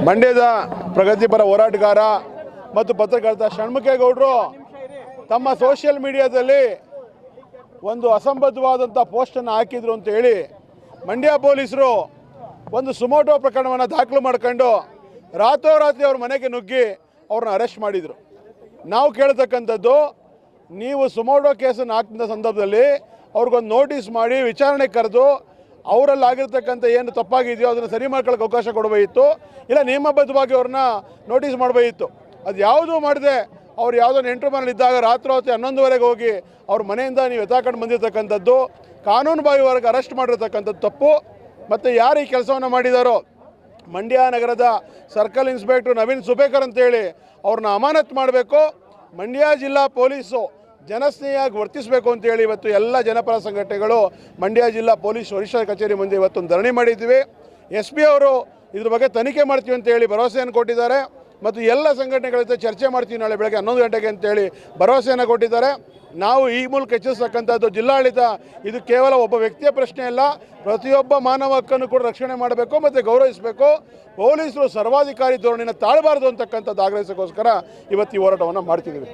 ಮಂಡ್ಯದ ಪ್ರಗತಿಪರ ಹೋರಾಟಗಾರ ಮತ್ತು ಪತ್ರಕರ್ತ ಷಣ್ಮುಖೇಗೌಡರು ತಮ್ಮ ಸೋಷಿಯಲ್ ಮೀಡಿಯಾದಲ್ಲಿ ಒಂದು ಅಸಂಬದ್ಧವಾದಂಥ ಪೋಸ್ಟನ್ನು ಹಾಕಿದ್ರು ಅಂತ ಹೇಳಿ ಮಂಡ್ಯ ಪೊಲೀಸರು ಒಂದು ಸುಮೋಟೋ ಪ್ರಕರಣವನ್ನು ದಾಖಲು ಮಾಡ್ಕೊಂಡು ರಾತ್ರೋರಾತ್ರಿ ಅವ್ರ ಮನೆಗೆ ನುಗ್ಗಿ ಅವ್ರನ್ನ ಅರೆಸ್ಟ್ ಮಾಡಿದರು. ನಾವು ಕೇಳ್ತಕ್ಕಂಥದ್ದು, ನೀವು ಸುಮೋಟೋ ಕೇಸನ್ನು ಹಾಕಿದ ಸಂದರ್ಭದಲ್ಲಿ ಅವ್ರಿಗೊಂದು ನೋಟಿಸ್ ಮಾಡಿ ವಿಚಾರಣೆ ಕರೆದು ಅವರಲ್ಲಿ ಆಗಿರ್ತಕ್ಕಂಥ ಏನು ತಪ್ಪಾಗಿದೆಯೋ ಅದನ್ನು ಸರಿ ಮಾಡ್ಕೊಳ್ಳೋಕೆ ಅವಕಾಶ ಕೊಡಬೇಕಿತ್ತು, ಇಲ್ಲ ನಿಯಮಬದ್ಧವಾಗಿ ಅವ್ರನ್ನ ನೋಟಿಸ್ ಮಾಡಬೇಕಿತ್ತು. ಅದು ಯಾವುದೂ ಮಾಡದೆ ಅವ್ರು ಯಾವುದೋ ನೆಂಟರು ಮನೇಲಿದ್ದಾಗ ರಾತ್ರಿ 11:30 ಹೋಗಿ ಅವ್ರ ಮನೆಯಿಂದ ನೀವು ಎತ್ತಾಕೊಂಡು ಬಂದಿರತಕ್ಕಂಥದ್ದು, ಕಾನೂನು ಬಾಹಿರವಾಗಿ ಅರೆಸ್ಟ್ ಮಾಡಿರ್ತಕ್ಕಂಥದ್ದು ತಪ್ಪು. ಮತ್ತು ಯಾರು ಈ ಕೆಲಸವನ್ನು ಮಾಡಿದಾರೋ ಮಂಡ್ಯ ನಗರದ ಸರ್ಕಲ್ ಇನ್ಸ್ಪೆಕ್ಟರ್ ನವೀನ್ ಸುಬೇಕರ್ ಅಂತೇಳಿ ಅವ್ರನ್ನ ಅಮಾನತು ಮಾಡಬೇಕು. ಮಂಡ್ಯ ಜಿಲ್ಲಾ ಪೊಲೀಸು ಜನಸ್ನೇಹಿಯಾಗಿ ವರ್ತಿಸಬೇಕು ಅಂತೇಳಿ ಇವತ್ತು ಎಲ್ಲ ಜನಪರ ಸಂಘಟನೆಗಳು ಮಂಡ್ಯ ಜಿಲ್ಲಾ ಪೊಲೀಸ್ ವರಿಷ್ಠರ ಕಚೇರಿ ಮುಂದೆ ಇವತ್ತೊಂದು ಧರಣಿ ಮಾಡಿದ್ವಿ. SP ಅವರು ಇದ್ರ ಬಗ್ಗೆ ತನಿಖೆ ಮಾಡ್ತೀವಿ ಅಂತೇಳಿ ಭರವಸೆಯನ್ನು ಕೊಟ್ಟಿದ್ದಾರೆ ಮತ್ತು ಎಲ್ಲ ಸಂಘಟನೆಗಳ ಜೊತೆ ಚರ್ಚೆ ಮಾಡ್ತೀವಿ ನಾಳೆ ಬೆಳಗ್ಗೆ 11 ಗಂಟೆಗೆ ಅಂತೇಳಿ ಭರವಸೆಯನ್ನು ಕೊಟ್ಟಿದ್ದಾರೆ. ನಾವು ಈ ಮೂಲಕ ಹೆಚ್ಚಿಸ್ತಕ್ಕಂಥದ್ದು ಜಿಲ್ಲಾಡಳಿತ ಇದು ಕೇವಲ ಒಬ್ಬ ವ್ಯಕ್ತಿಯ ಪ್ರಶ್ನೆ ಅಲ್ಲ, ಪ್ರತಿಯೊಬ್ಬ ಮಾನವ ಹಕ್ಕನ್ನು ಕೂಡ ರಕ್ಷಣೆ ಮಾಡಬೇಕು ಮತ್ತು ಗೌರವಿಸಬೇಕು. ಪೊಲೀಸರು ಸರ್ವಾಧಿಕಾರಿ ಧೋರಣೆಯನ್ನು ತಾಳಬಾರದು ಅಂತಕ್ಕಂಥದ್ದು ಆಗ್ರಹಿಸೋಕ್ಕೋಸ್ಕರ ಇವತ್ತು ಈ ಹೋರಾಟವನ್ನು ಮಾಡ್ತಿದ್ದೀವಿ.